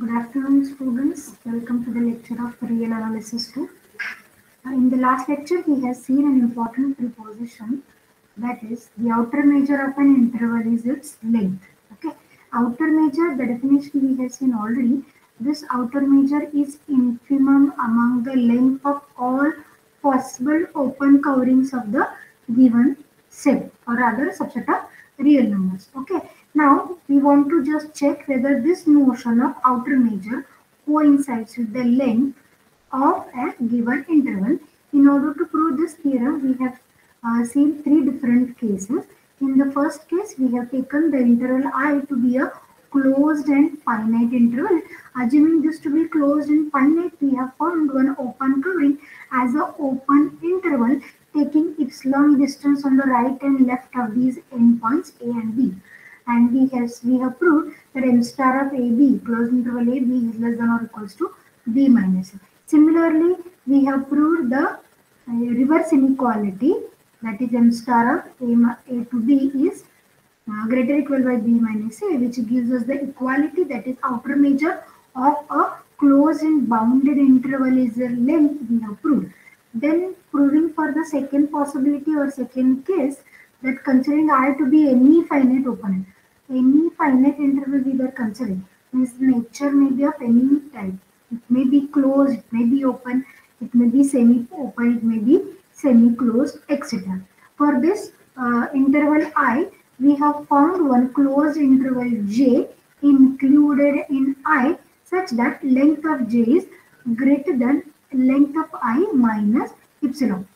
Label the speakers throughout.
Speaker 1: Good afternoon, students. Welcome to the lecture of Real Analysis 2. In the last lecture, we have seen an important preposition, that is, the outer measure of an interval is its length. Okay, outer measure, the definition we have seen already. This outer measure is infimum among the length of all possible open coverings of the given set, or rather subset of real numbers. Okay, now we want to just check whether this notion of outer measure coincides with the length of a given interval. In order to prove this theorem, we have seen three different cases. In the first case, we have taken the interval I to be a closed and finite interval. Assuming this to be closed and finite, we have found one open covering as an open interval taking its long distance on the right and left of these endpoints A and B. And we have proved that m star of AB, closed interval AB, is less than or equals to B minus A. Similarly, we have proved the reverse inequality, that is m star of A to B is greater or equal by B minus A, which gives us the equality, that is outer measure of a closed and bounded interval is the length we have proved. Then proving for the second possibility or second case, that considering I to be any finite open, any finite interval we were considering, means nature may be of any type. It may be closed, it may be open, it may be semi-open, it may be semi-closed, etc. For this interval I, we have found one closed interval J included in I such that length of J is greater than length of I minus epsilon.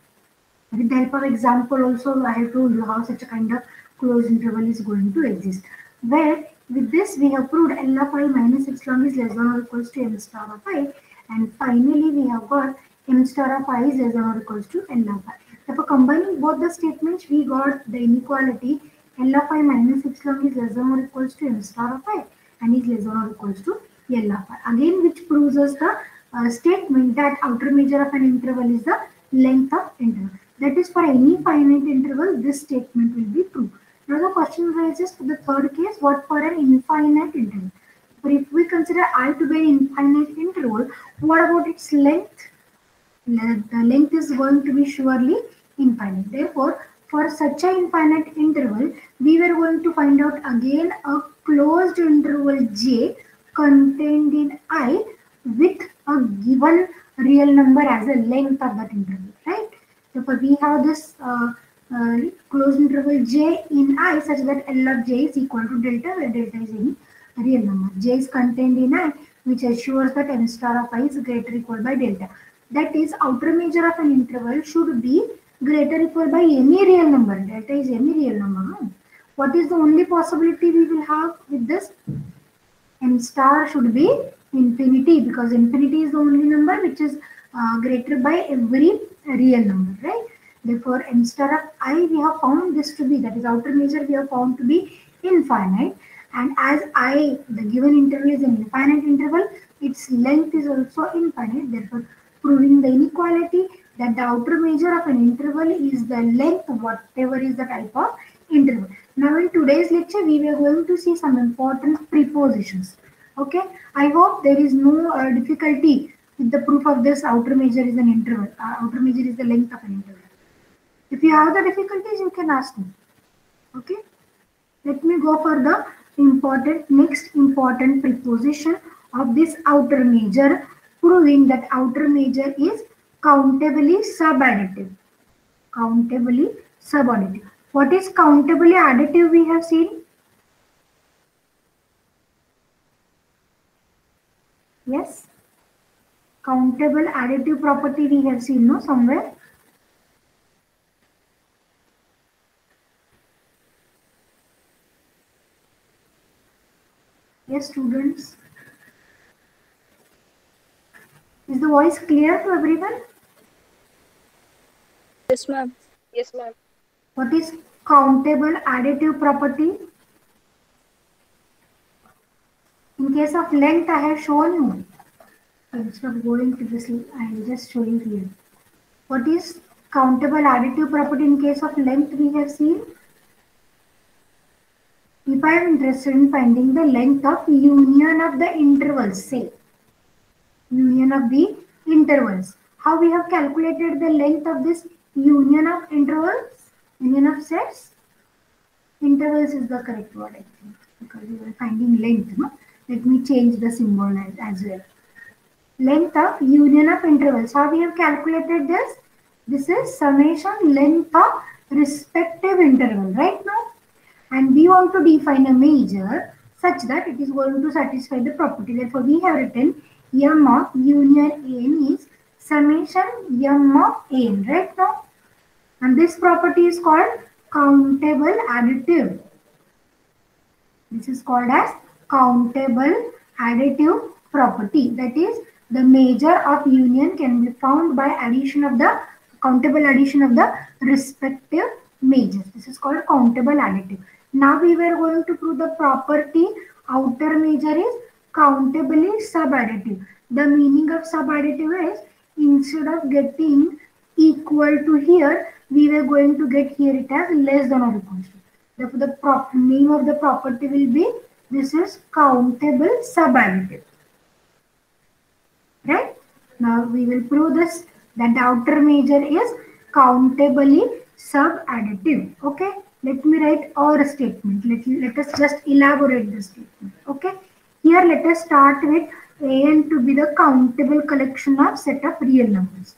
Speaker 1: With the help of example also, I have told you how such a kind of closed interval is going to exist. Where with this we have proved L of I minus epsilon is less than or equals to m star of I, and finally we have got m star of I is less than or equals to L of I. Therefore, combining both the statements, we got the inequality L of I minus epsilon is less than or equals to m star of I and is less than or equals to L of I. Again, which proves us the statement that outer measure of an interval is the length of interval. That is, for any finite interval, this statement will be true. Now the question arises for the third case, what for an infinite interval? But if we consider I to be an infinite interval, what about its length? The length is going to be surely infinite. Therefore, for such an infinite interval, we were going to find out again a closed interval J contained in I with a given real number as a length of that interval, right? Therefore, we have this closed interval J in I such that L of J is equal to delta, where delta is any real number. J is contained in I, which assures that m star of I is greater or equal by delta. That is, outer measure of an interval should be greater or equal by any real number. Delta is any real number. No? What is the only possibility we will have with this? M star should be infinity, because infinity is the only number which is greater by every real number, right? Therefore, m star of I we have found this to be, that is outer measure we have found to be infinite, and as I, the given interval is an infinite interval, its length is also infinite. Therefore, proving the inequality that the outer measure of an interval is the length whatever is the type of interval. Now in today's lecture, we were going to see some important prepositions. Okay, I hope there is no difficulty with the proof of this outer measure is an interval. Outer measure is the length of an interval. If you have the difficulties, you can ask me. Okay, let me go for the next important preposition of this outer measure, proving that outer measure is countably subadditive. Countably subadditive. What is countably additive we have seen? Yes. Countable additive property we have seen, no, somewhere. Yes, students. Is the voice clear to everyone?
Speaker 2: Yes, ma'am. Yes, ma'am.
Speaker 1: What is countable additive property? In case of length, I have shown you. Instead of going to this, I am just showing here. What is countable additive property in case of length we have seen? If I am interested in finding the length of union of the intervals, say union of the intervals. How we have calculated the length of this union of intervals, union of sets? Intervals is the correct word, I think, because we were finding length. No? Let me change the symbol as well. Length of union of intervals. How we have calculated this? This is summation length of respective interval, right now? And we want to define a measure such that it is going to satisfy the property. Therefore, we have written m of union n is summation m of n, right now? And this property is called countable additive. This is called as countable additive property. That is, the measure of union can be found by addition of the countable addition of the respective measures. This is called countable additive. Now we were going to prove the property outer measure is countably subadditive. The meaning of subadditive is instead of getting equal to here, we were going to get here it as less than or equal to. Therefore, the name of the property will be, this is countable subadditive. Right? Now we will prove this, that the outer measure is countably subadditive. Okay? Let me write our statement. Let us just elaborate the statement. Okay? Here let us start with an to be the countable collection of set of real numbers.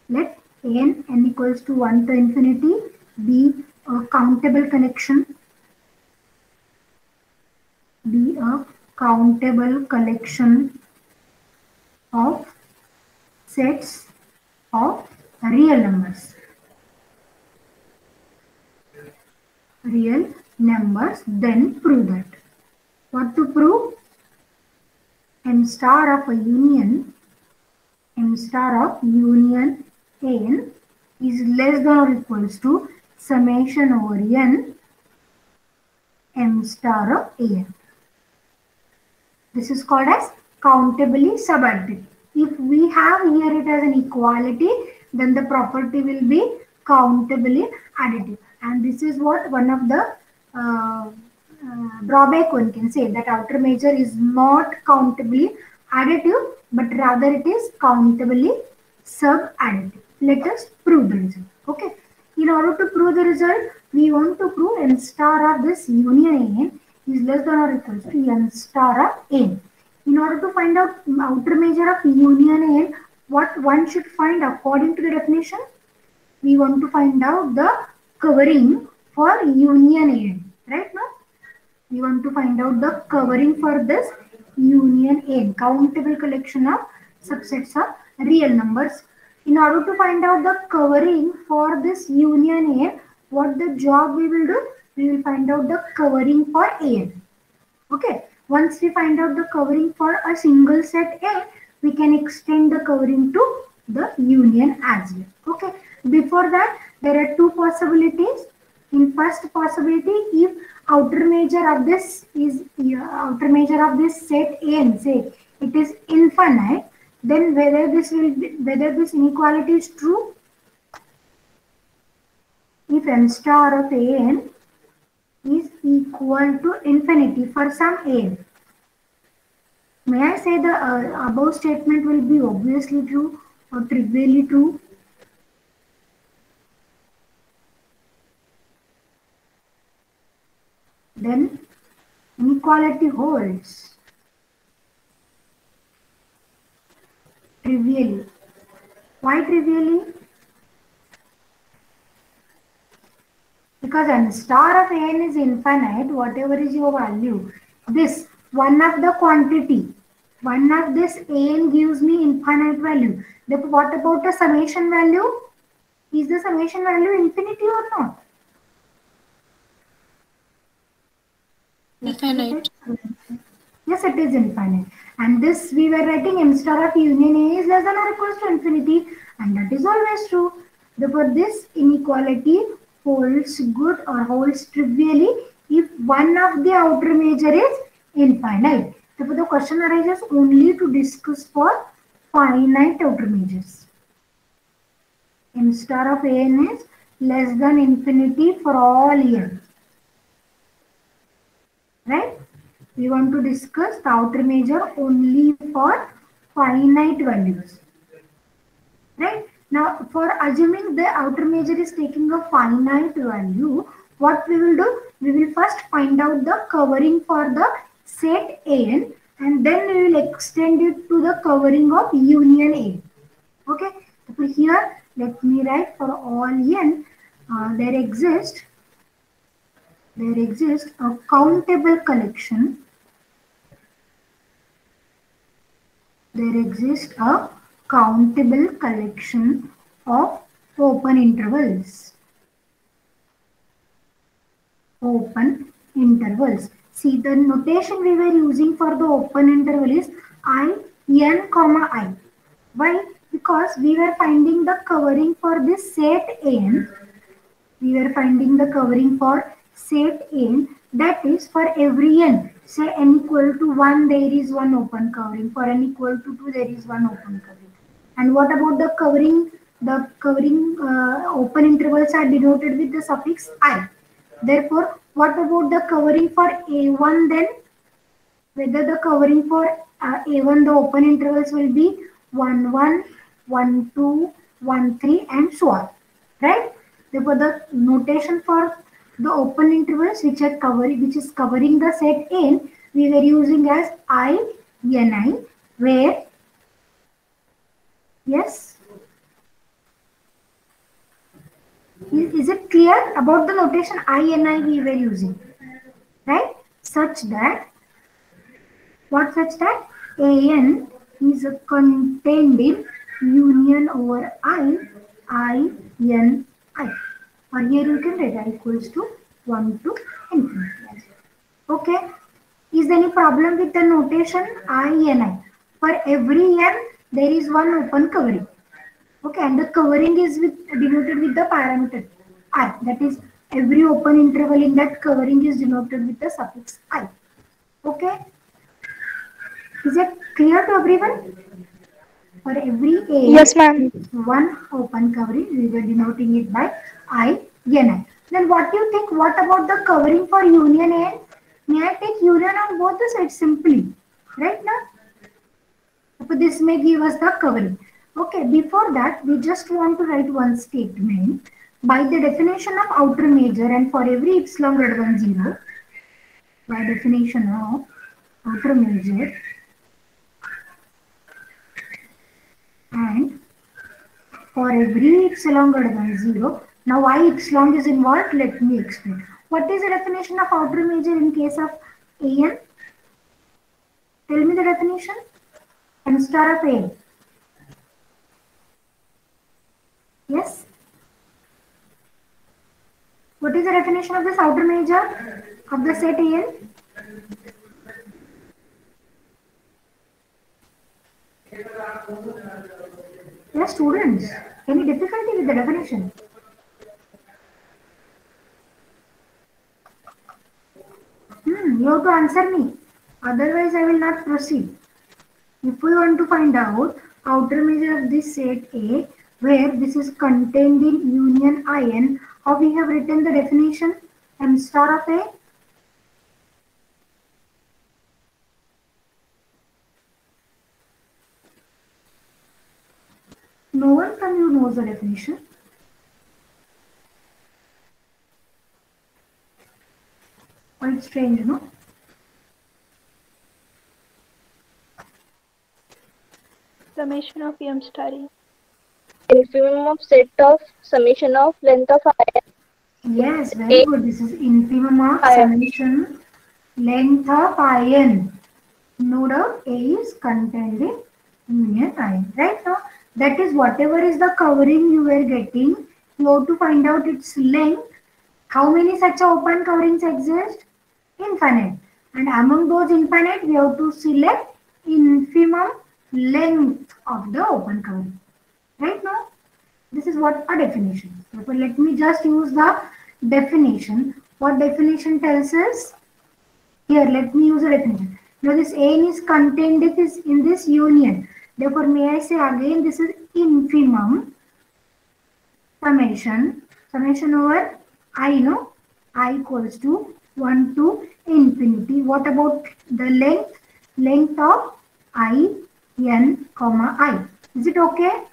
Speaker 1: Let n equals to 1 to infinity be a countable collection. Be a countable collection of sets of real numbers. Real numbers, then prove that. What to prove? M star of a union, M star of union n is less than or equals to summation over n M star of an. This is called as countably subadditive. If we have here it as an equality, then the property will be countably additive. And this is what one of the drawback one can say, that outer measure is not countably additive, but rather it is countably subadditive. Let us prove the result. Okay. In order to prove the result, we want to prove n star of this union n is less than or equal to n star of n. In order to find out outer measure of union n, what one should find according to the definition? We want to find out the covering for union n. Right now? We want to find out the covering for this union n, countable collection of subsets of real numbers. In order to find out the covering for this union n, what the job we will do? We will find out the covering for n. Okay. Once we find out the covering for a single set n, we can extend the covering to the union as well. Okay. Before that, there are two possibilities. In first possibility, if outer measure of this is outer measure of this set n, say it is infinite, then whether this inequality is true. If m star of an is equal to infinity for some n, may I say the above statement will be obviously true or trivially true? Then inequality holds trivially. Why trivially? Because n star of n is infinite, whatever is your value. This one of the quantity, one of this n gives me infinite value. Therefore, what about the summation value? Is the summation value infinity or not?
Speaker 2: Infinite.
Speaker 1: Yes, it is infinite. And this we were writing m star of union a is less than or equals to infinity, and that is always true. Therefore, this inequality holds good or holds trivially if one of the outer measure is infinite. Therefore, the question arises only to discuss for finite outer measures. M star of an is less than infinity for all n. right? We want to discuss the outer measure only for finite values, right? Now, for assuming the outer measure is taking a finite value, what we will do? We will first find out the covering for the set An, and then we will extend it to the covering of union A. Okay, so here let me write for all n, there exists a countable collection. There exists a countable collection of open intervals. Open intervals. See, the notation we were using for the open interval is I, n, comma I. Why? Because we were finding the covering for this set n. We were finding the covering for set n, that is for every n. Say n equal to 1, there is one open covering. For n equal to 2, there is one open covering. And what about the covering? The covering open intervals are denoted with the suffix I. Therefore, what about the covering for A1 then? Whether the covering for A1, the open intervals will be 1, 1, 1, 2, 1, 3 and so on. Right? Therefore, the notation for the open intervals which is covering the set N, we were using as I, Ni, where, yes? Is it clear about the notation I, Ni we were using? Right? Such that An is contained in union over I, N, I. Or here you can write I equals to 1 to infinity. Okay. Is there any problem with the notation I, Ni? For every n, there is one open covering. Okay, and the covering is denoted with the parameter I. That is, every open interval in that covering is denoted with the suffix I. Okay. Is it clear to everyone? For every A,
Speaker 2: Yes, ma'am.
Speaker 1: one open covering, we were denoting it by I, Ni. Then what do you think? What about the covering for union A? May I take union on both the sides simply? Right now? So this may give us the covering. Okay, before that, we just want to write one statement. By the definition of outer measure and for every epsilon greater than 0, by definition of outer measure and for every epsilon greater than 0. Now why epsilon is involved? Let me explain. What is the definition of outer measure in case of An? Tell me the definition. M star of A. Yes? What is the definition of this outer measure of the set An? Yes, students. Any difficulty with the definition? You have to answer me. Otherwise, I will not proceed. If we want to find out outer measure of this set A, where this is contained in union In, how we have written the definition? M star of A. No one from you knows the definition. Quite strange, no?
Speaker 2: Summation of M star.
Speaker 3: Infimum of set of summation of length of ion.
Speaker 1: Yes, very good. This is infimum of summation length of ion. No doubt A is contained in union ion. Right now, that is whatever is the covering you were getting, you have to find out its length. How many such open coverings exist? Infinite. And among those infinite, we have to select infimum length of the open covering. Right now, this is what a definition. Therefore, let me just use the definition. What definition tells us? Here, let me use a definition. Now, this An is contained in this union. Therefore, may I say again, this is infimum summation over I, no? I equals to 1 to infinity. What about the length? Length of I, n, comma I. Is it okay?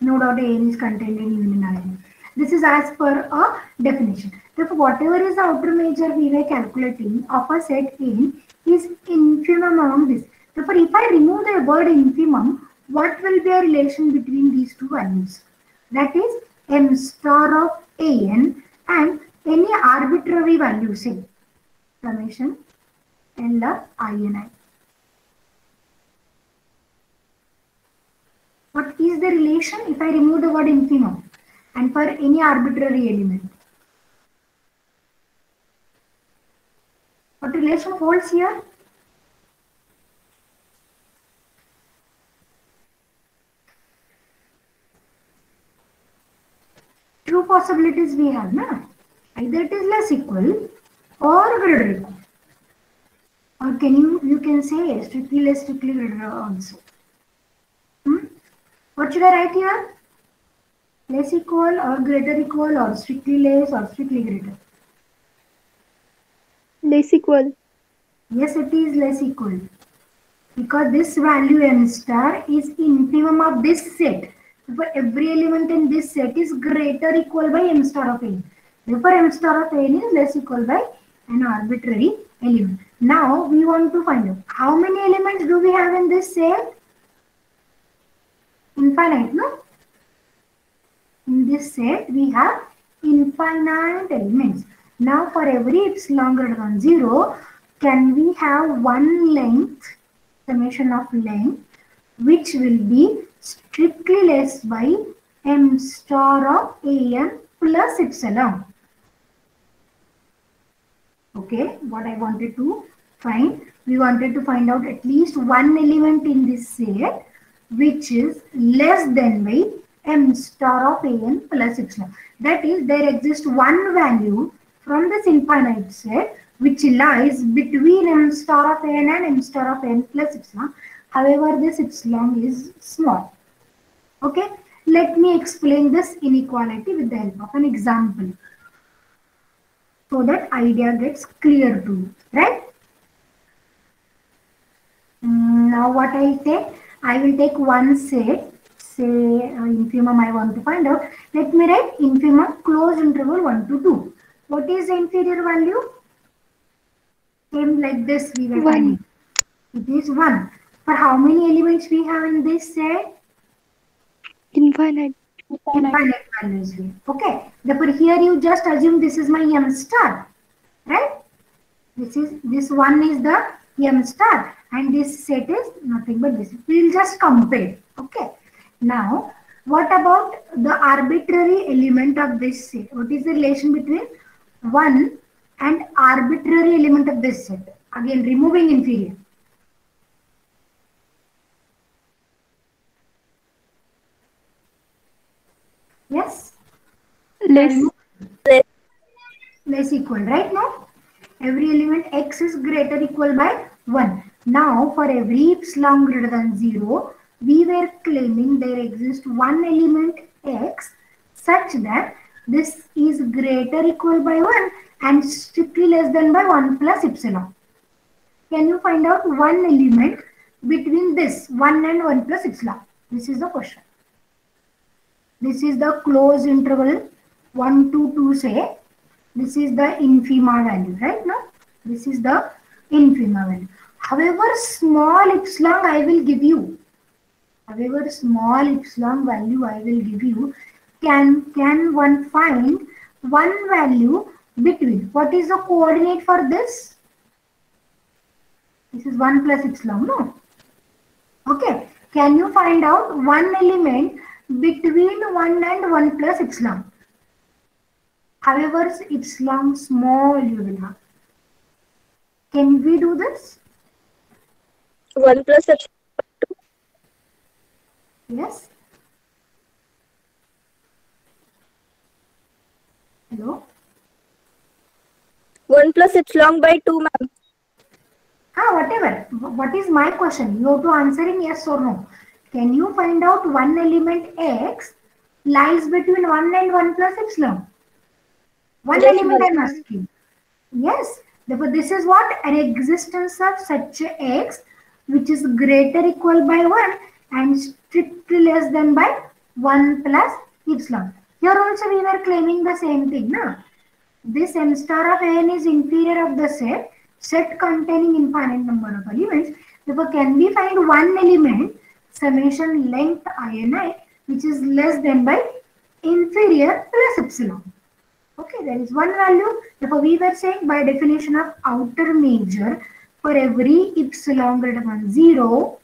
Speaker 1: No doubt n is contained in union ion. This is as per a definition. Therefore, whatever is the outer measure we were calculating of a set n is infimum among this. Therefore, if I remove the word infimum, what will be a relation between these two values? That is m star of an and any arbitrary value, say summation L of INI. What is the relation if I remove the word infimum and for any arbitrary element? What relation holds here? Two possibilities we have, na? Either it is less equal or greater equal. Or you can say strictly less, strictly greater also. What should I write here? Less equal or greater equal or strictly less or strictly greater?
Speaker 2: Less equal.
Speaker 1: Yes, it is less equal. Because this value m star is infimum of this set. For every element in this set is greater equal by m star of n. Therefore, m star of n is less equal by an arbitrary element. Now, we want to find out how many elements do we have in this set? Infinite, no? In this set, we have infinite elements. Now, for every epsilon greater than 0, can we have one length, summation of length, which will be strictly less by m star of an plus epsilon. Okay, what I wanted to find, we wanted to find out at least one element in this set which is less than by m star of an plus epsilon. That is, there exists one value from this infinite set which lies between m star of n and m star of n plus epsilon. However, this epsilon is small. Okay, let me explain this inequality with the help of an example so that idea gets clear to you, right? Now what I take? I will take one set, say infimum I want to find out. Let me write infimum closed interval 1 to 2. What is the inferior value? Same like this we were finding. It is 1. For how many elements we have in this set?
Speaker 2: Infinite.
Speaker 1: Infinite values. Okay. Therefore, here you just assume this is my m star, right? This one is the m star, and this set is nothing but this. We will just compare. Okay. Now, what about the arbitrary element of this set? What is the relation between 1 and arbitrary element of this set? Again, removing inferior. Yes?
Speaker 2: Less.
Speaker 1: Less equal, right now? Every element x is greater or equal by 1. Now, for every epsilon greater than 0, we were claiming there exists one element x such that this is greater or equal by 1 and strictly less than by 1 plus epsilon. Can you find out one element between this 1 and 1 plus epsilon? This is the question. This is the closed interval 1 to 2, say. This is the infima value, right? No? This is the infima value. However, small epsilon I will give you. However, small epsilon value I will give you. Can one find one value between? What is the coordinate for this? This is 1 plus epsilon, no? Okay. Can you find out one element between 1 and 1 plus epsilon? However, epsilon small you will have. Can we do this?
Speaker 3: 1 plus epsilon.
Speaker 1: Yes. Hello?
Speaker 3: 1 plus epsilon by 2, ma'am.
Speaker 1: Whatever. What is my question? You have to answer in yes or no. Can you find out one element x lies between 1 and 1 plus epsilon? One
Speaker 3: Yes,
Speaker 1: element
Speaker 3: ma'am.
Speaker 1: I'm asking. Yes. Therefore, this is what an existence of such a x which is greater equal by 1 and strictly less than by 1 plus epsilon. Here also we were claiming the same thing. No? This m star of n is inferior of the set containing infinite number of elements. Therefore, can we find one element summation length ini which is less than by inferior plus epsilon? Okay, there is one value. Therefore, we were saying by definition of outer major, for every epsilon greater than 0,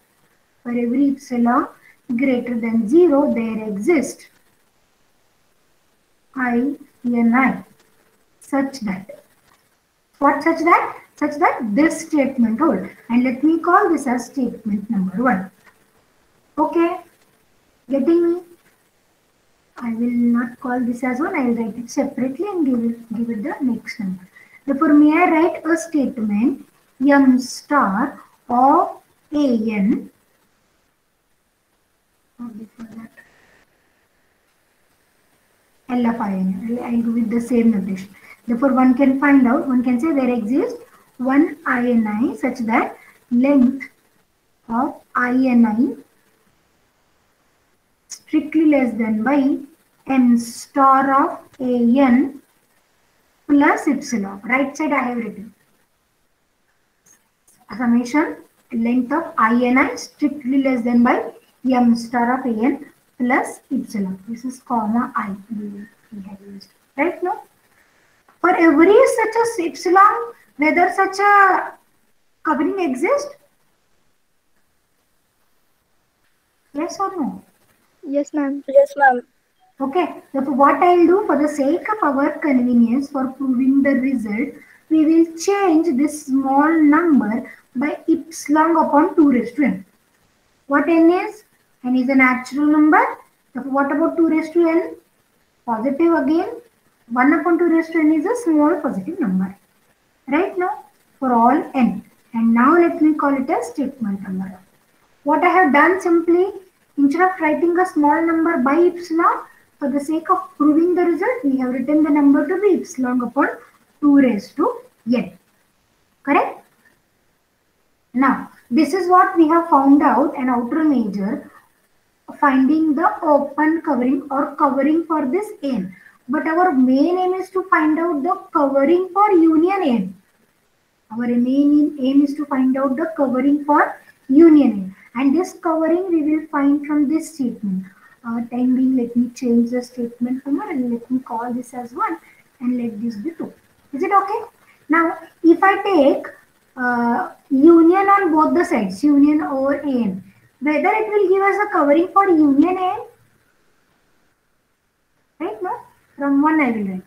Speaker 1: for every epsilon greater than 0, there exists ini such that. What such that? Such that this statement holds. And let me call this as statement number 1. Okay, getting me? I will not call this as 1. I will write it separately and give it the next number. Therefore, may I write a statement m star of an. Before that, L of in. I will do with the same notation. Therefore, one can find out. One can say there exists one ini such that length of ini strictly less than by m star of an plus epsilon. Right side I have written. Summation length of ini strictly less than by m star of an plus epsilon. This is comma I we have used. Right now? For every such a epsilon, whether such a covering exists? Yes or no?
Speaker 2: Yes, ma'am.
Speaker 3: Yes, ma'am.
Speaker 1: Okay, therefore what I will do for the sake of our convenience for proving the result, we will change this small number by epsilon upon 2 raised to n. What n is? N is a natural number. Therefore, what about 2 raised to n? Positive again. 1 upon 2 raised to n is a small positive number. Right now, for all n. And now let me call it as statement number. What I have done simply, instead of writing a small number by epsilon, for the sake of proving the result, we have written the number to be epsilon upon 2 raised to n. Correct? Now, this is what we have found out an outer major, finding the open covering or covering for this n. But our main aim is to find out the covering for union n. Our main aim is to find out the covering for union n. And this covering we will find from this statement. Time being, let me change the statement number and let me call this as 1 and let this be 2. Is it okay? Now, if I take union on both the sides, union over n, whether it will give us a covering for union n? Right now, from 1 I will write.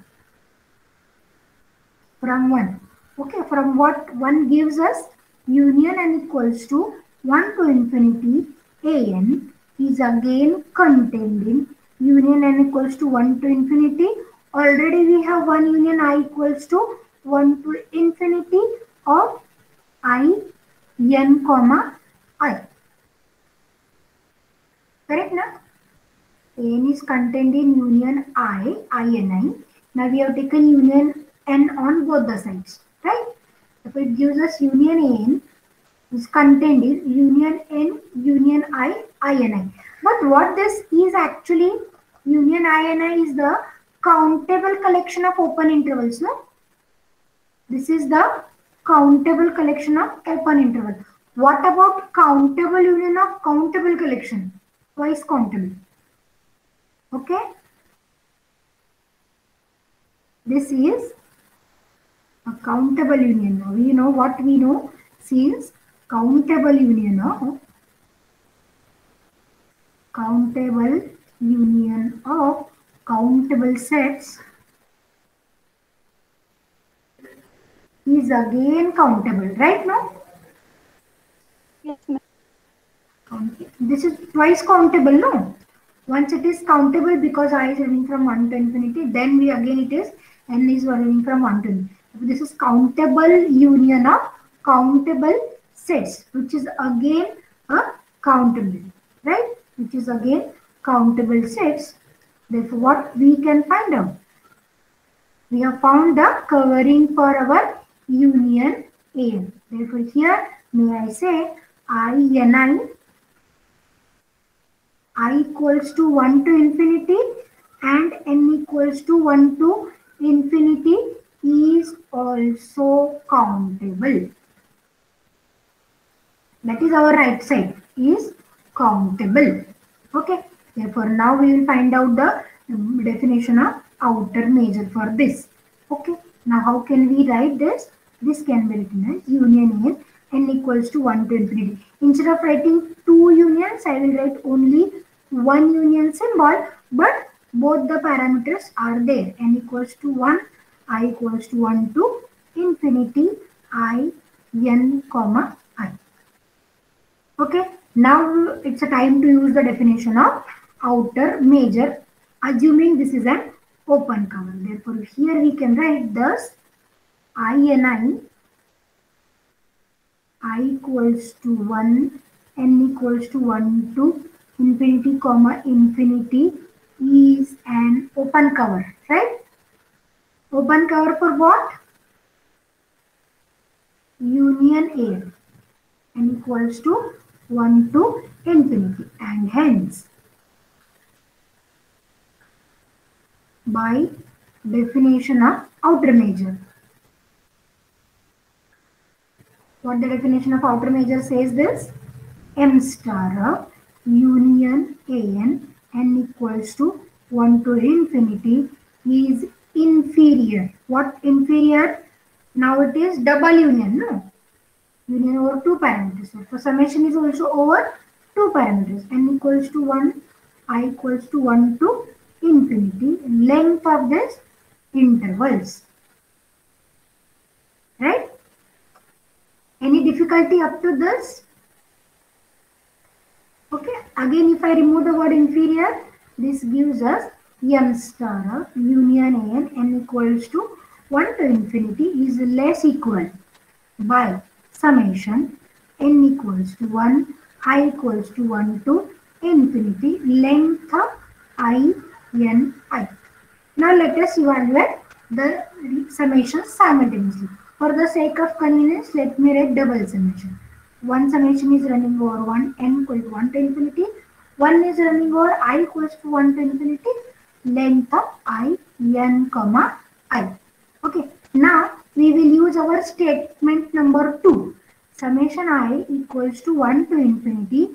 Speaker 1: From 1. Okay, from what 1 gives us union n equals to 1 to infinity an is again contained in union n equals to 1 to infinity. Already we have one union I equals to 1 to infinity of I n comma I. Correct now? N is contained in union ini. Now we have taken union n on both the sides, right? If it gives us union n is contained in union n, union I, ini. But what this is actually, union ini is the countable collection of open intervals, no? This is the countable collection of open interval. What about countable union of countable collection? Twice countable. Okay? This is a countable union. Now we know what we know, since countable union of countable sets is again countable, right now?
Speaker 2: Yes, ma'am.
Speaker 1: This is twice countable, no? Once it is countable because I is running from 1 to infinity, then we again it is n is running from 1 to infinity. This is countable union of countable sets, which is again a countable, right? Which is again countable sets. Therefore, what we can find out? We have found the covering for our union AN. Therefore, here may I say INI I equals to 1 to infinity and n equals to 1 to infinity is also countable. That is our right side is countable. Okay. Therefore, now we will find out the definition of outer measure for this. Okay. Now, how can we write this? This can be written as union n equals to 1 to infinity. Instead of writing two unions, I will write only one union symbol, but both the parameters are there. N equals to 1, I equals to 1 to infinity, I, n, comma, I. Okay, now it's a time to use the definition of outer measure, assuming this is an open cover. Therefore, here we can write thus INI I equals to 1, n equals to 1 to infinity comma infinity is an open cover, right? Open cover for what? Union A, n equals to 1 to infinity, and hence by definition of outer measure. What the definition of outer measure says this? M star of union AN n equals to 1 to infinity is inferior. What inferior? Now it is double union, no? Union over two parameters. So summation is also over two parameters. N equals to 1, I equals to 1 to infinity. Length of this intervals. Right? Any difficulty up to this? Okay. Again, if I remove the word inferior, this gives us M star of union AN n equals to 1 to infinity is less equal by summation n equals to 1, I equals to 1 to infinity length of I, n, I. Now let us evaluate the summation simultaneously. For the sake of convenience, let me write double summation. One summation is running over 1, n equal to 1 to infinity. One is running over I equals to 1 to infinity, length of I, n, comma, I. Okay. Now we will use our statement number 2. Summation I equals to 1 to infinity,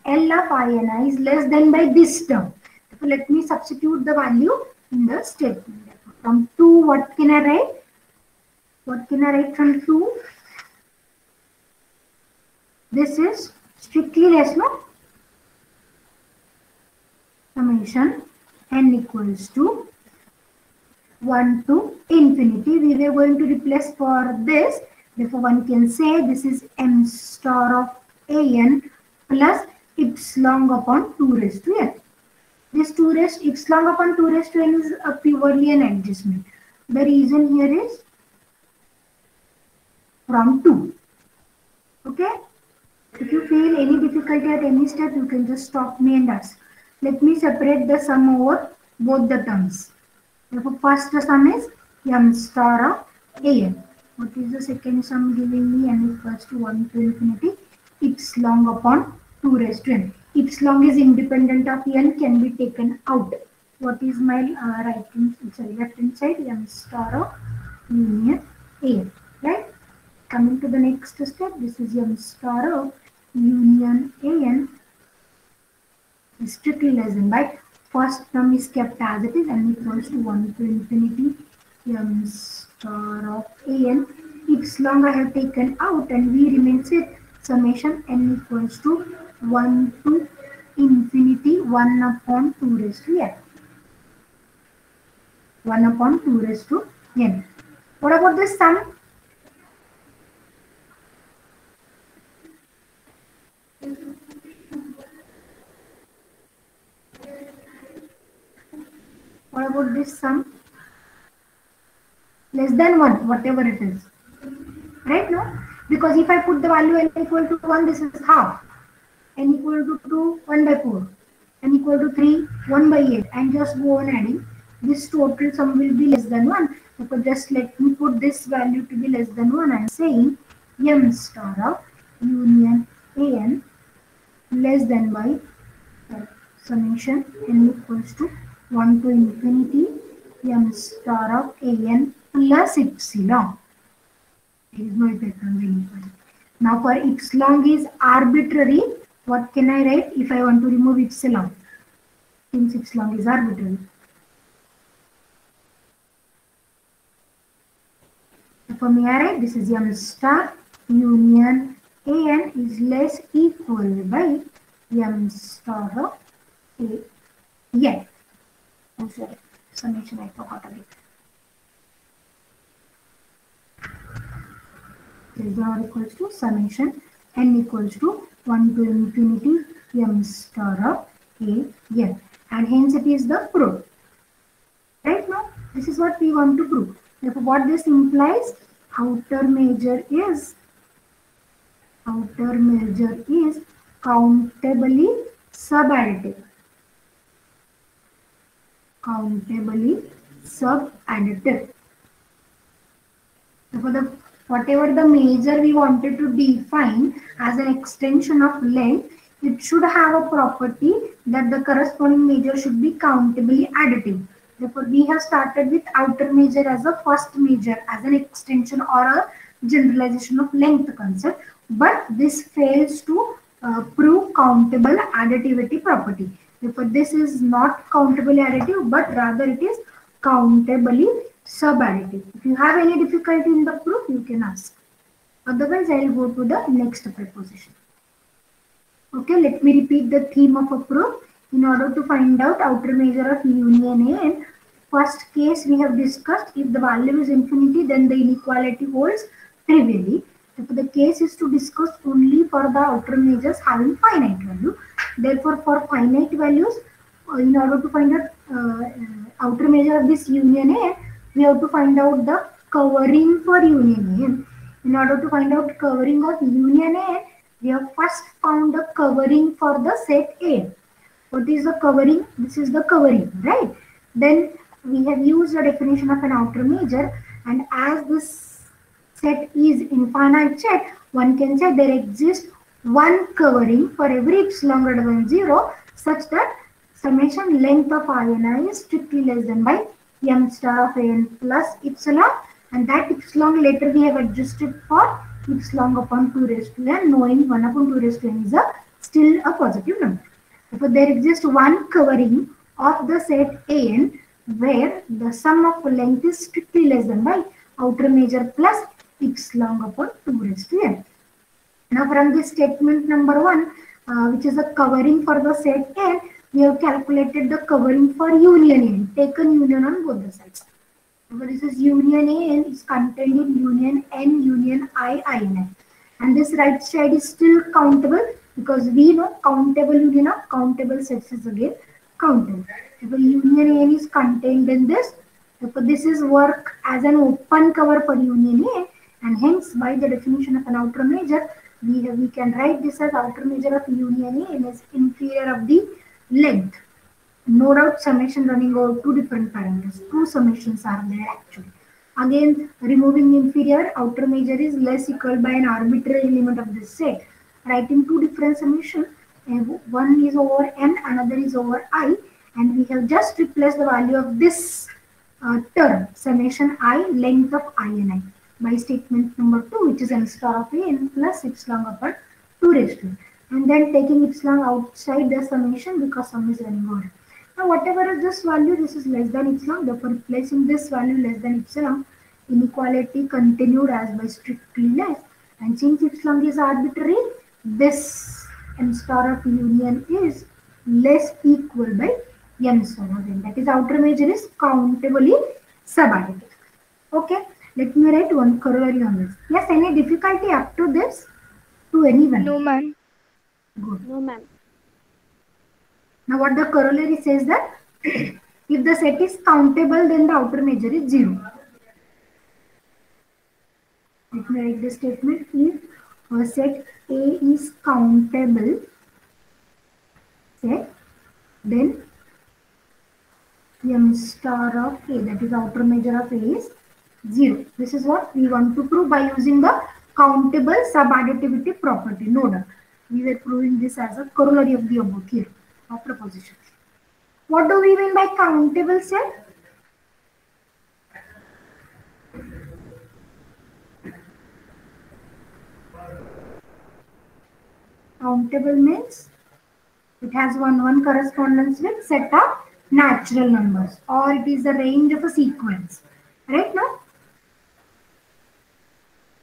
Speaker 1: L of I and I is less than by this term. So let me substitute the value in the statement. From 2, what can I write? What can I write from 2? This is strictly less, no? Summation n equals to 1 to infinity. We were going to replace for this. Therefore, one can say this is m star of an plus epsilon upon 2 raised to n. This epsilon upon 2 raised to n is a purely an adjustment. The reason here is from 2. Okay? If you feel any difficulty at any step, you can just stop me and ask. Let me separate the sum over both the terms. Therefore, first sum is m star of an. What is the second sum giving me? N equals to 1 to infinity epsilon upon 2 raised to n. Epsilon is independent of n, can be taken out. What is my left hand side? M star of union an. Right? Coming to the next step, this is m star of union an is strictly less than by first term is kept as it is, n equals to 1 to infinity m star of an. Epsilon I have taken out and we remains with summation n equals to 1 to infinity 1 upon 2 raised to n. 1 upon 2 raised to n. What about this sum? What about this sum? Less than 1, whatever it is. Right, no? Because if I put the value n equal to 1, this is half. N equal to 2, 1 by 4. N equal to 3, 1 by 8. And just go on adding. This total sum will be less than 1. So just let me put this value to be less than 1. I am saying m star of union an less than by summation n equals to 1 to infinity m star of an plus epsilon. There is no effect on the inequality. Now for epsilon is arbitrary, what can I write if I want to remove epsilon? Since epsilon is arbitrary. So for me I write this is m star union an is less equal by m star of a. Yeah. I'm sorry. Summation I forgot again. This is now equals to summation n equals to 1 to infinity m star of a n, and hence it is the proof. Right now, this is what we want to prove. Therefore, what this implies, outer measure is countably subadditive. Countably subadditive. Therefore, whatever the measure we wanted to define as an extension of length, it should have a property that the corresponding measure should be countably additive. Therefore, we have started with outer measure as a first measure, as an extension or a generalization of length concept, but this fails to prove countable additivity property. Therefore, this is not countably additive, but rather it is countably subadditive. If you have any difficulty in the proof, you can ask. Otherwise, I will go to the next proposition. Okay, let me repeat the theme of a proof. In order to find out outer measure of union an, first case we have discussed, if the value is infinity, then the inequality holds trivially. Therefore, the case is to discuss only for the outer measures having finite value. Therefore, for finite values, in order to find out outer measure of this union an, we have to find out the covering for union an. In order to find out covering of union an, we have first found a covering for the set A. What is the covering? This is the covering, right? Then we have used the definition of an outer measure, and as this set is infinite set, one can say there exists one covering for every epsilon greater than 0, such that summation length of INI is strictly less than by m star of an plus epsilon, and that epsilon later we have adjusted for epsilon upon 2 raised to n, knowing 1 upon 2 raised to n is still a positive number. Therefore, there exists one covering of the set an where the sum of length is strictly less than by outer measure plus epsilon upon 2 raised to n. Now, from this statement number 1, which is a covering for the set n, we have calculated the covering for union n, taken union on both the sides. So this is union an is contained in union n, union I, IN. And this right side is still countable because we know countable union of countable sets is again countable. So union n is contained in this. Therefore, this is work as an open cover for union a, and hence by the definition of an outer measure, we can write this as outer measure of union a is inferior of the length. No doubt summation running over two different parameters. Two summations are there actually. Again, removing inferior, outer measure is less equal by an arbitrary element of this set. Writing two different summations, one is over n, another is over I, and we have just replaced the value of this term, summation I, length of INI, by statement number 2, which is m star of an plus epsilon upon 2 raised to n. And then taking epsilon outside the summation because sum is running over. Now, whatever is this value, this is less than epsilon. Therefore, replacing this value less than epsilon, inequality continued as by strictly less. And since epsilon is arbitrary, this m star of union is less equal by m star of n. That is, outer measure is countably subadditive. Okay, let me write one corollary on this. Yes, any difficulty up to this? To anyone?
Speaker 2: No, ma'am.
Speaker 1: Good.
Speaker 3: No, ma'am.
Speaker 1: Now, what the corollary says that if the set is countable, then the outer measure is 0. Let me write the statement. If a set A is countable set, then m star of A, that is outer measure of A, is 0. This is what we want to prove by using the countable subadditivity property. No doubt. We were proving this as a corollary of the above here of proposition. What do we mean by countable set? Countable means it has one correspondence with set of natural numbers, or it is the range of a sequence. Right now?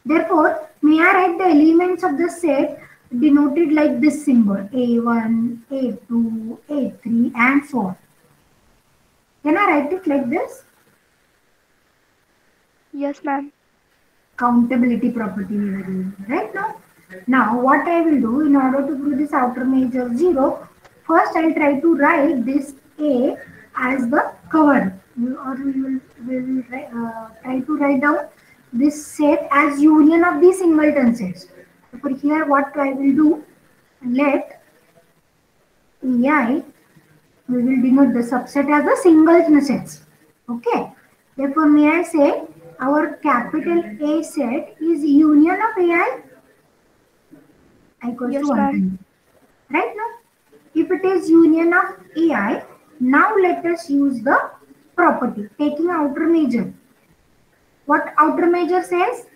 Speaker 1: Therefore, may I write the elements of the set denoted like this symbol A1, A2, A3 and so on. Can I write it like this?
Speaker 2: Yes, ma'am.
Speaker 1: Countability property we were using, right now. Now what I will do in order to prove this outer measure 0, first I'll try to write this A as the cover, or we will try to write down this set as union of the singleton sets. So for here what I will do, let AI, we will denote the subset as the singleton sets. Okay. Therefore, may I say our capital A set is union of AI equals
Speaker 2: Yes,
Speaker 1: to 1
Speaker 2: ma'am.
Speaker 1: to n. Right now, if it is union of AI, now let us use the property taking outer measure. What outer measure says?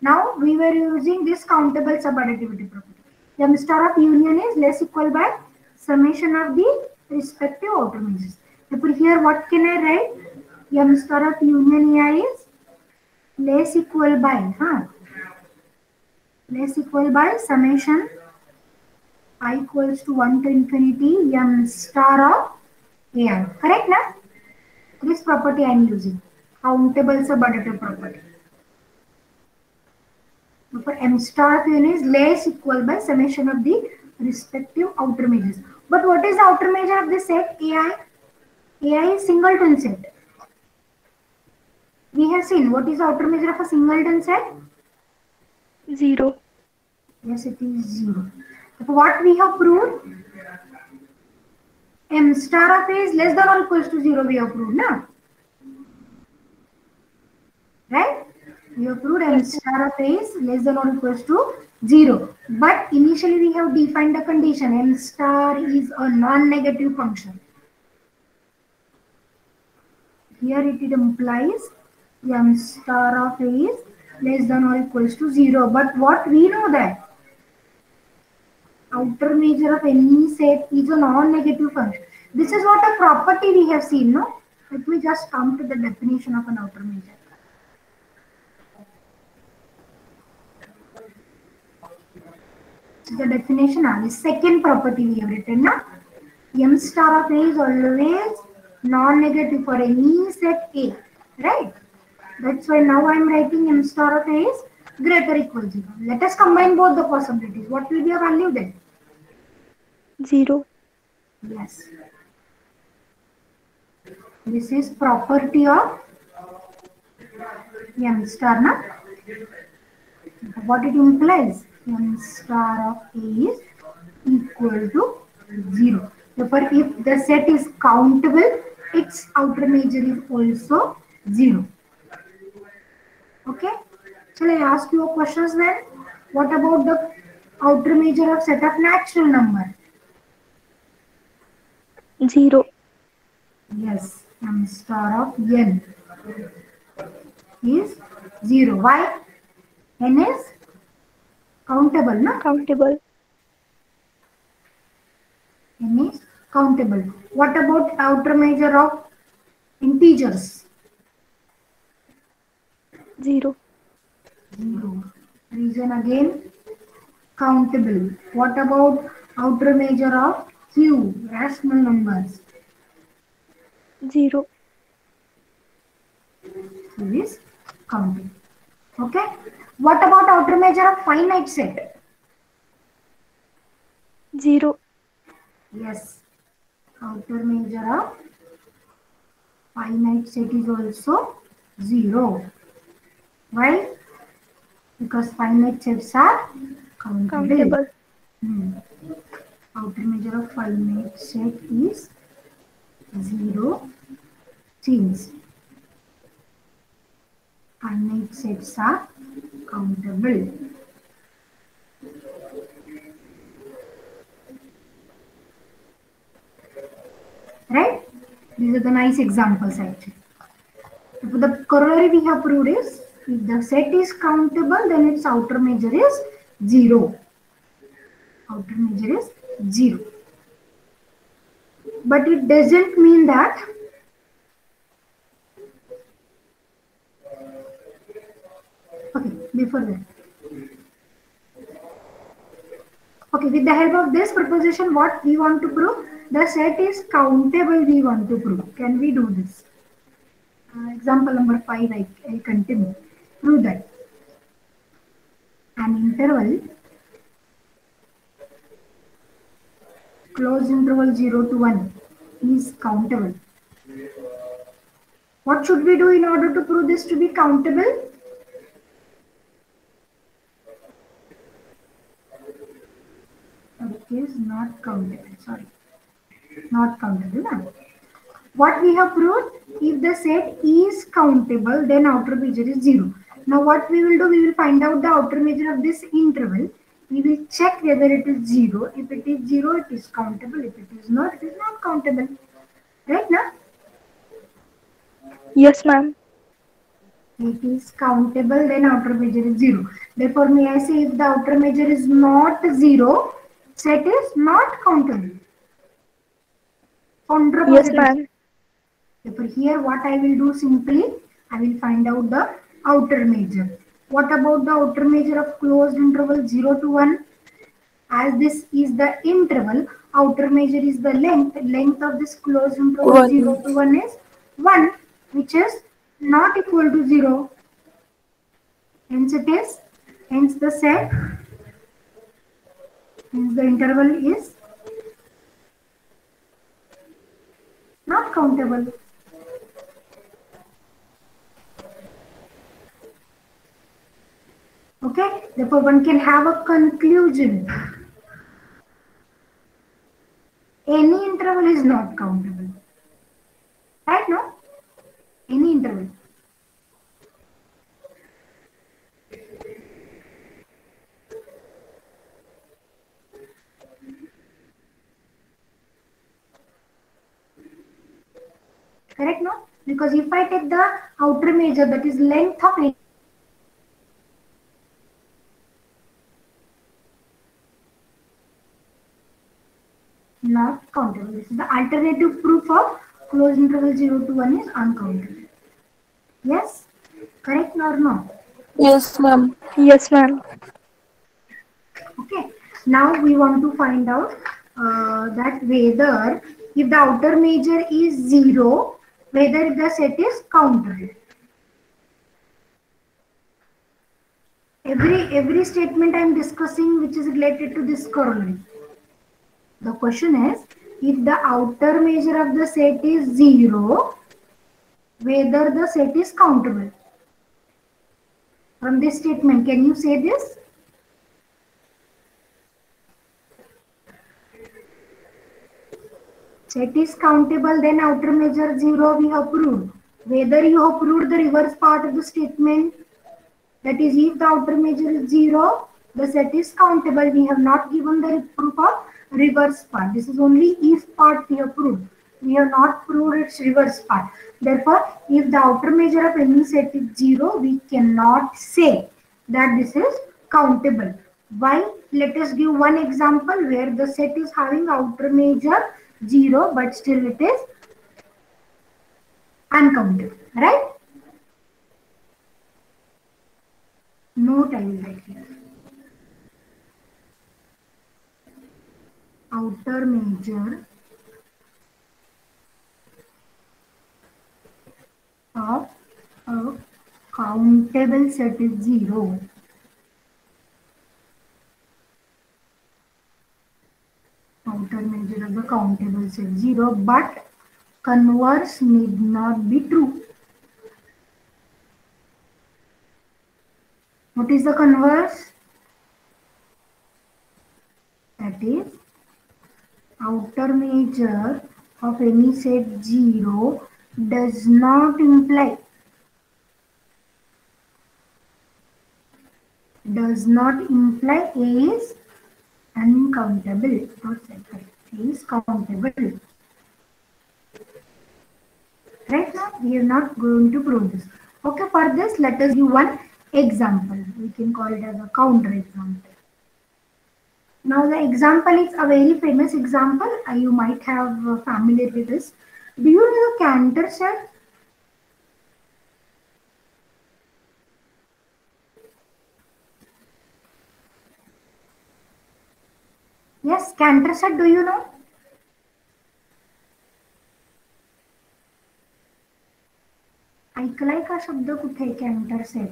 Speaker 1: Now we were using this countable subadditivity property. M star of union is less equal by summation of the respective outer measures. Therefore, here what can I write? M star of union AI is less equal by less equal by summation I equals to 1 to infinity M star of AI. Correct now? This property I am using. Countable subadditive property. For M star of union is less equal by summation of the respective outer measures. But what is the outer measure of this set AI? AI is singleton set. We have seen what is the outer measure of a singleton set?
Speaker 2: 0.
Speaker 1: Yes, it is 0. What we have proved? M star of A is less than or equals to 0 we have proved, na? Right? We have proved M
Speaker 2: Yes.
Speaker 1: star of A is less than or equals to 0. But initially we have defined the condition M star is a non-negative function. Here it implies M star of A is less than or equals to 0. But what we know that outer measure of any set is a non-negative function. This is what a property we have seen, no? Let me just come to the definition of an outer measure. The definition of the second property we have written now. M star of A is always non-negative for any set A, right? That's why now I am writing M star of A is greater or equal to 0. Let us combine both the possibilities. What will be a value then?
Speaker 2: 0.
Speaker 1: Yes. This is property of M star, na? What it implies? M star of A is equal to 0. Therefore, if the set is countable, its outer measure is also 0. Okay? Shall I ask you a questions then? What about the outer measure of set of natural number?
Speaker 2: 0.
Speaker 1: Yes, M star of n is 0. Why? N is countable, na?
Speaker 2: Countable.
Speaker 1: N is countable. What about outer measure of integers?
Speaker 2: 0.
Speaker 1: 0. Reason again, countable. What about outer measure of q, rational numbers?
Speaker 2: 0.
Speaker 1: Q is countable. Okay. What about outer measure of finite set?
Speaker 2: 0.
Speaker 1: Yes. Outer measure of finite set is also 0. Why? Because finite sets are countable.
Speaker 2: Countable.
Speaker 1: Outer measure of finite set is 0 chains. Finite sets are countable. Right? These are the nice examples actually. So the corollary we have proved is if the set is countable, then its outer measure is 0. Outer measure is 0. But it doesn't mean that okay, before that. Okay, with the help of this proposition, what we want to prove? The set is countable we want to prove. Can we do this? Example number 5, I continue. Prove that an interval closed interval 0 to 1 is countable. What should we do in order to prove this to be countable? It is not countable. Sorry, not countable. No. What we have proved, if the set is countable, then outer measure is 0. Now what we will do, we will find out the outer measure of this interval. We will check whether it is 0. If it is 0, it is countable. If it is not, it is not countable. Right now?
Speaker 2: Yes, ma'am.
Speaker 1: It is countable, then outer measure is 0. Therefore, may I say if the outer measure is not 0, set is not countable.
Speaker 2: Yes, ma'am.
Speaker 1: Therefore, here what I will do simply, I will find out the outer measure. What about the outer measure of closed interval 0 to 1? As this is the interval, outer measure is the length. Length of this closed interval 0 to 1 is 1, which is not equal to 0. Hence it is, hence the set, hence the interval is not countable. Okay, therefore one can have a conclusion. Any interval is not countable. Right, no? Any interval. Correct, no? Because if I take the outer measure, that is length of a not countable. This is the alternative proof of closed interval 0 to 1 is uncountable. Yes? Correct or no?
Speaker 2: Yes, ma'am. Yes, ma'am.
Speaker 1: Okay. Now we want to find out that whether if the outer measure is 0, whether the set is countable. Every statement I am discussing which is related to this corollary. The question is, if the outer measure of the set is 0, whether the set is countable. From this statement, can you say this? Set is countable, then outer measure 0 we have proved. Whether you have proved the reverse part of the statement, that is if the outer measure is 0, the set is countable. We have not given the proof of reverse part. This is only if part we have proved. We have not proved its reverse part. Therefore, if the outer measure of any set is 0, we cannot say that this is countable. Why? Let us give one example where the set is having outer measure 0, but still it is uncountable. Right? Note I will write here. Outer measure of a countable set is 0. Outer measure of the countable set 0, but converse need not be true. What is the converse? That is, outer measure of any set 0 does not imply A is uncountable or A is countable. Right now, we are not going to prove this. Okay, for this, let us give one example. We can call it as a counter example. Now, the example is a very famous example. You might have familiar with this. Do you know the Cantor set? Yes, Cantor set, do you know? ऐकलाय का शब्द कुठे Cantor set?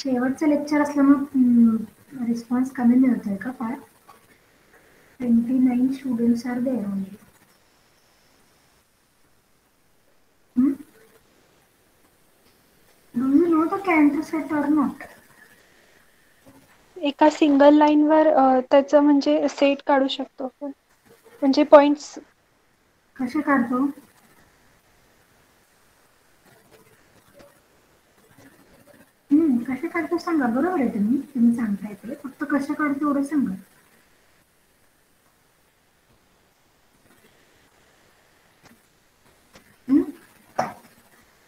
Speaker 1: शेवटचं lecture असल्यामुळे response कमी मिळतोय का फार? 29 students are there only. Do you know the Cantor set or not?
Speaker 2: एका सिंगल लाईन वर त्याचं म्हणजे सेट काढू शकतो आपण, म्हणजे पॉइंट्स.
Speaker 1: कसे काढतो? कसे काढतो सांगा. बरोबर आहे, तुम्ही सांगताय ते, फक्त कसे काढतो एवढं सांगा.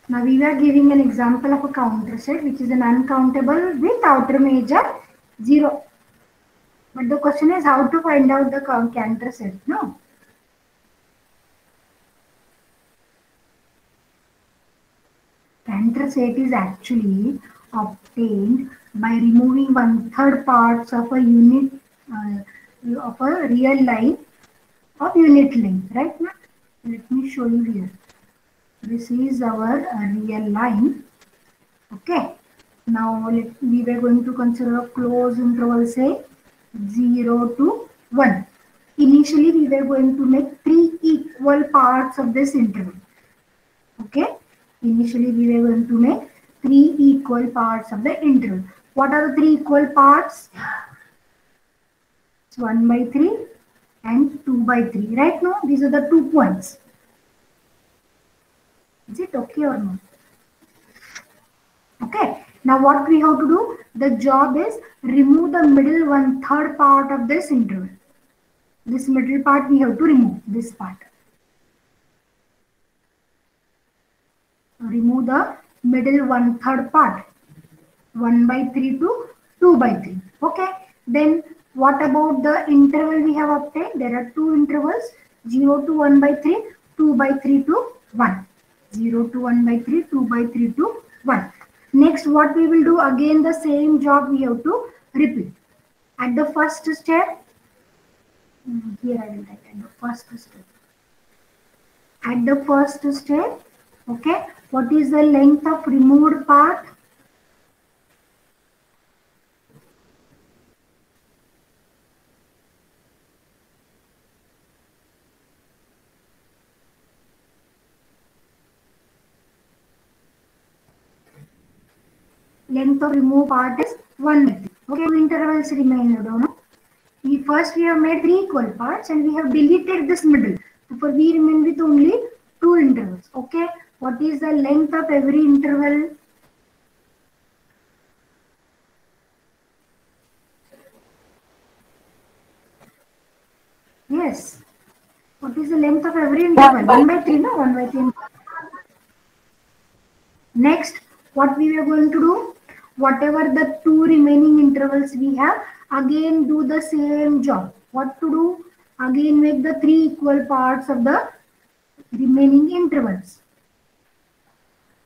Speaker 1: Now we are giving an example of a counter set which is an uncountable with outer measure 0. But the question is how to find out the counter set, no? Counter set is actually obtained by removing 1/3 parts of a unit of a real line of unit length, right? Now, let me show you here. This is our real line. Okay. Now we were going to consider a closed interval, say 0 to 1. Initially, we were going to make 3 equal parts of this interval. Okay. Initially, we were going to make 3 equal parts of the interval. What are the 3 equal parts? It's 1/3 and 2/3. Right now, these are the 2 points. Is it okay or not? Okay. Now what we have to do? The job is remove the middle 1/3 part of this interval. This middle part we have to remove. This part. Remove the middle 1/3 part. 1/3 to 2/3. Okay. Then what about the interval we have obtained? There are 2 intervals: 0 to 1/3, 2/3 to 1. 0 to 1/3, 2/3 to 1. Next, what we will do, again the same job we have to repeat. At the first step, here I will write at the first step. At the first step, okay, what is the length of removed part? Length of removed part is 1/3. Okay, 2 intervals remain. First we have made 3 equal parts and we have deleted this middle. Therefore, we remain with only 2 intervals. Okay, what is the length of every interval? Yes. What is the length of every interval? 1/3, no? 1/3. Next, what we are going to do? Whatever the 2 remaining intervals we have, again do the same job. What to do? Again make the 3 equal parts of the remaining intervals.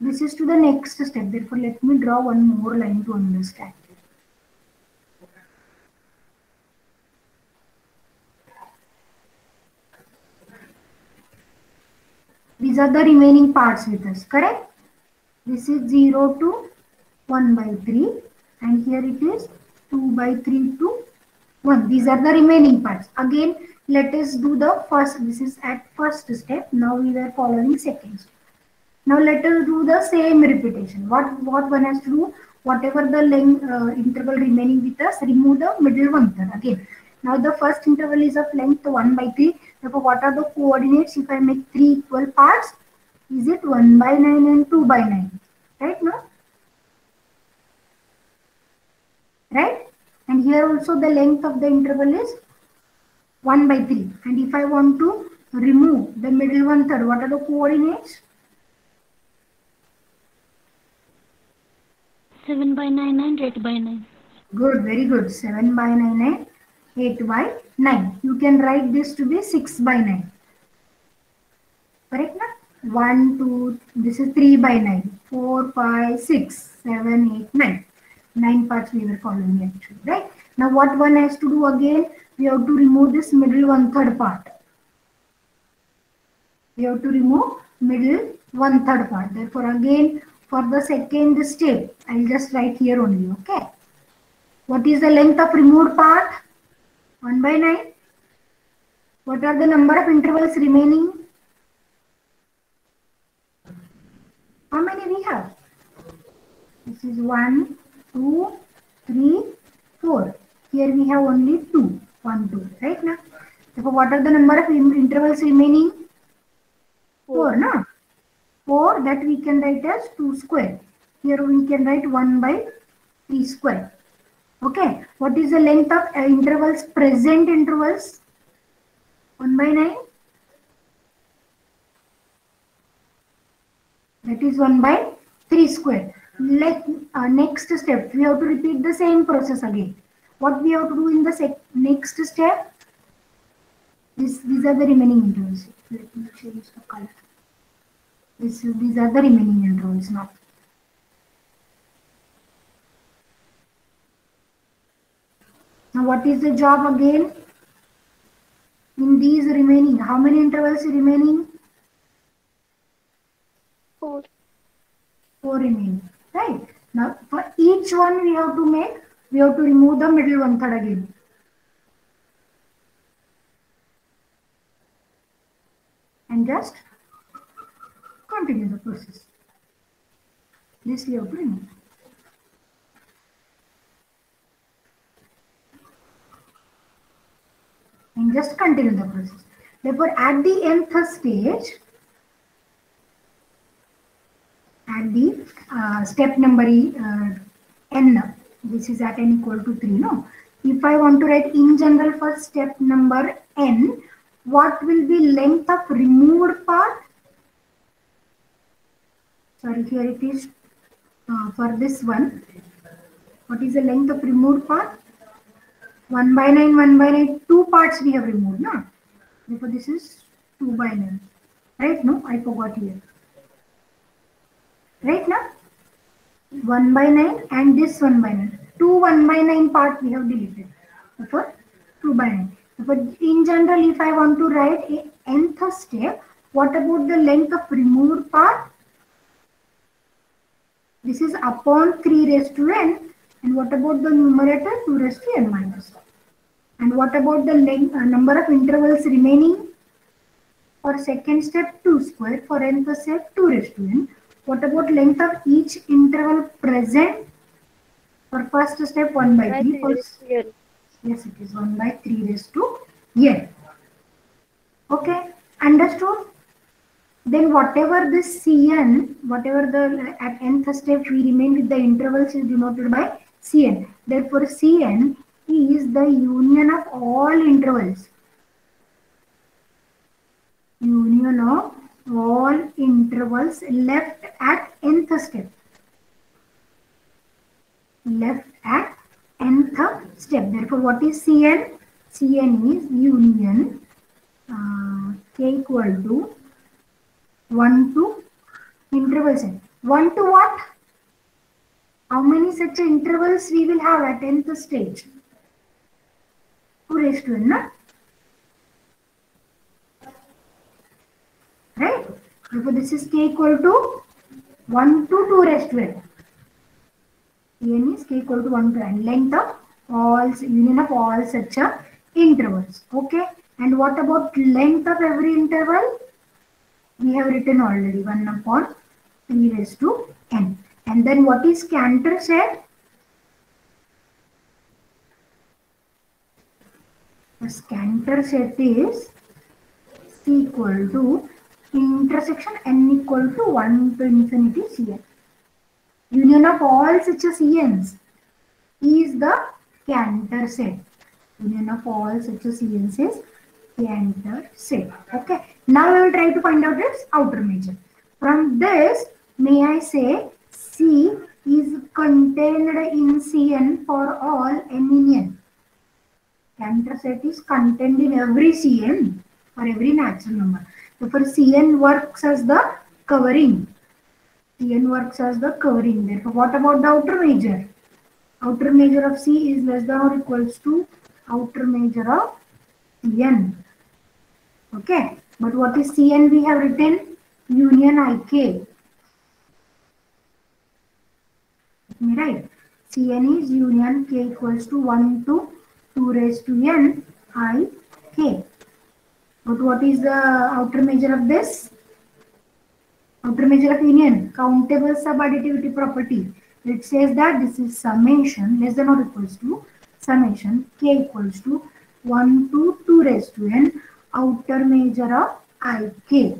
Speaker 1: This is to the next step. Therefore, let me draw one more line to understand. These are the remaining parts with us, correct? This is 0 to 1/3 and here it is 2/3 to 1. These are the remaining parts. Again, let us do the first. This is at first step. Now we were following second step. Now let us do the same repetition. What one has to do? whatever the length interval remaining with us, remove the middle one third again. Now the first interval is of length 1 by 3. Therefore, what are the coordinates if I make 3 equal parts? Is it 1 by 9 and 2 by 9? Right, no? Right? And here also the length of the interval is 1 by 3. And if I want to remove the middle one third, what are the coordinates?
Speaker 3: 7 by 9 and 8 by 9.
Speaker 1: Good, very good. 7 by 9 and 8 by 9. You can write this to be 6 by 9. Correct, na? 1, 2, this is 3 by 9. 4, 5, 6, 7, 8, 9. 9 parts we were following actually, right? Now what one has to do again? We have to remove this middle one third part. We have to remove middle one third part. Therefore again, for the second step, I'll just write here only, okay? What is the length of removed part? 1 by 9. What are the number of intervals remaining? How many we have? This is 1, 2, 3, 4. Here we have only 2. 1, 2. Right now? Therefore, what are the number of intervals remaining? 4, no? 4 that we can write as 2 square. Here we can write 1 by 3 square. Okay. What is the length of intervals, present intervals? 1 by 9. That is 1 by 3 square. Like next step, we have to repeat the same process again. What we have to do in the next step? These are the remaining intervals. Let me change the color. These are the remaining intervals now. Now what is the job again? In these remaining, how many intervals remaining?
Speaker 3: 4.
Speaker 1: 4 remaining. Right? Now for each one we have to remove the middle one third again. And just continue the process. This we have to remove. And just continue the process. Therefore, at the nth stage, at the step number n, this is at n equal to 3, no? If I want to write in general for step number n, what will be length of removed part? Sorry, here it is for this one. What is the length of removed part? 1 by 9, 1 by 9, 2 parts we have removed, no? Therefore, this is 2 by 9. Right? No, I forgot here. Right now? 1 by 9 and this 1 by 9. 2 1 by 9 part we have deleted. Therefore, 2 by 9. But in general, if I want to write a nth step, what about the length of removed part? This is upon 3 raised to n. And what about the numerator? 2 raised to n minus 1. And what about the length, number of intervals remaining? For second step, 2 square. For nth step, 2 raised to n. What about length of each interval present? For first step, 1 by 3. Yes, it is 1 by 3 raised to n. Okay, understood? Then whatever this Cn, whatever the at nth step we remain with the intervals is denoted by Cn. Therefore, Cn is the union of all intervals. Union of all intervals left at nth step. Left at nth step. Therefore, what is Cn? Cn is union k equal to 1 to intervals n. 1 to what? How many such intervals we will have at nth stage? 2 raised to n, no? Right? Therefore, this is k equal to 1 to 2 raised to n. N is k equal to 1 to n. Length of all, union of all such intervals. Okay? And what about length of every interval? We have written already 1 upon 3 raised to n. And then what is Cantor set? The Cantor set is C equal to intersection n equal to 1 to infinity Cn. Union of all such Cn's is the Cantor set. Union of all such Cn's is Cantor set. Okay. Now we will try to find out its outer measure. From this, may I say C is contained in Cn for all n in n. Cantor set is contained in every Cn for every natural number. Therefore, Cn works as the covering. Cn works as the covering. Therefore, what about the outer measure? Outer measure of C is less than or equals to outer measure of Cn. Okay. But what is Cn? We have written union Ik. Right. Cn is union k equals to 1 to 2 raised to n I k. But what is the outer measure of this? Outer measure of union, countable subadditivity property. It says that this is summation less than or equals to summation k equals to 1 to 2 raised to n outer measure of Ik.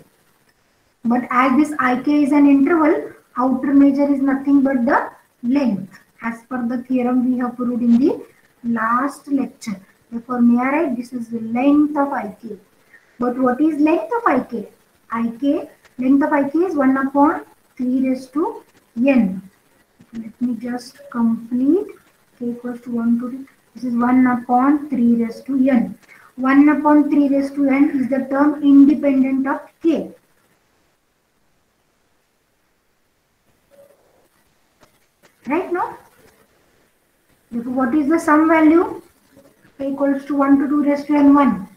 Speaker 1: But as this Ik is an interval, outer measure is nothing but the length, as per the theorem we have proved in the last lecture. Therefore, may I write this is the length of Ik. But what is length of Ik? Length of Ik is 1 upon 3 raised to n. Let me just complete. K equals to 1 to 3. This is 1 upon 3 raised to n. 1 upon 3 raised to n is the term independent of k. Right now? Therefore, what is the sum value? K equals to 1 to 2 raised to n 1.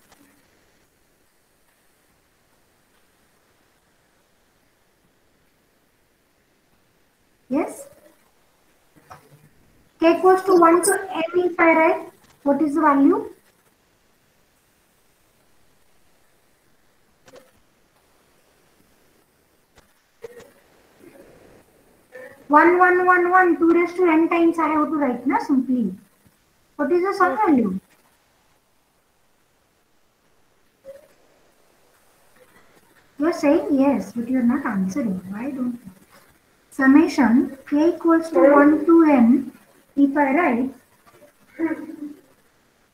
Speaker 1: Yes? K equals to 1 to n if I write, what is the value? One, 2 raised to n times I have to write na simply. What is the sum value? You are saying yes, but you are not answering. Why don't you? Summation k equals to 1 to n. If I write,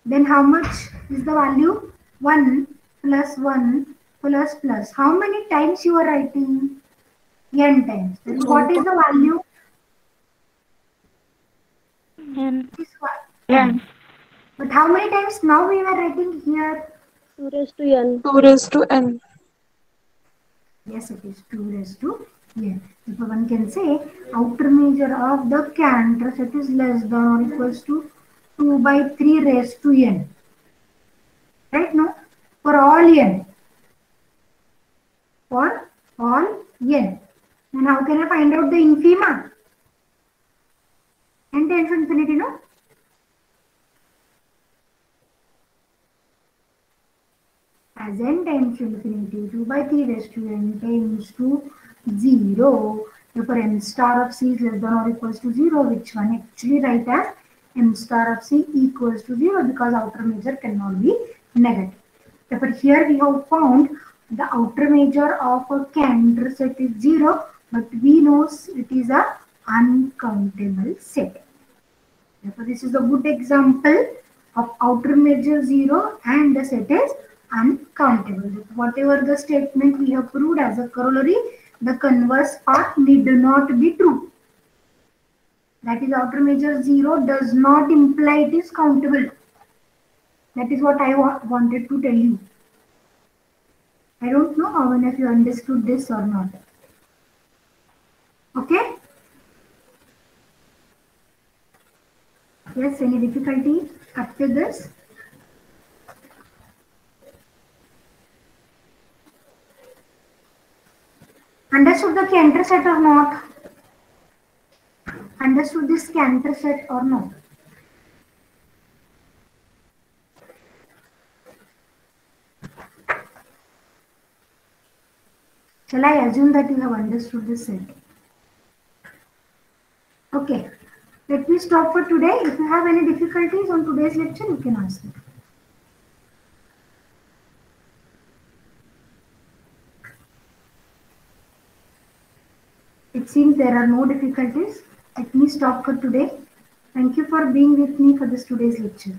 Speaker 1: then how much is the value? 1 plus 1 plus plus. How many times you are writing? N times. Then what is the value?
Speaker 2: n.
Speaker 1: This one.
Speaker 2: n.
Speaker 1: But how many times now we are writing here?
Speaker 3: 2 raised to n.
Speaker 2: 2 raised to n.
Speaker 1: Yes, it is 2 raised to n. Therefore, one can say outer measure of the Cantor set is less than or equals to 2 by 3 raised to n. Right? No? For all n. For all n. And how can I find out the infima? N tends to infinity, no? As n tends to infinity, 2 by 3 raised to n tends to 0. Therefore, m star of c is less than or equals to 0, which one actually write as m star of c equals to 0 because outer measure cannot be negative. Therefore, here we have found the outer measure of a Cantor set is 0, but we know it is a uncountable set. Therefore, this is a good example of outer measure 0 and the set is uncountable. Whatever the statement we have proved as a corollary, the converse part need not be true. That is, outer measure 0 does not imply it is countable. That is what I wanted to tell you. I don't know how many of you understood this or not. Okay? Yes, any difficulty up to this? Understood the Cantor set or not? Understood this Cantor set or not? Shall I assume that you have understood this set? me stop for today. If you have any difficulties on today's lecture, you can ask me. It seems there are no difficulties. Let me stop for today. Thank you for being with me for this today's lecture.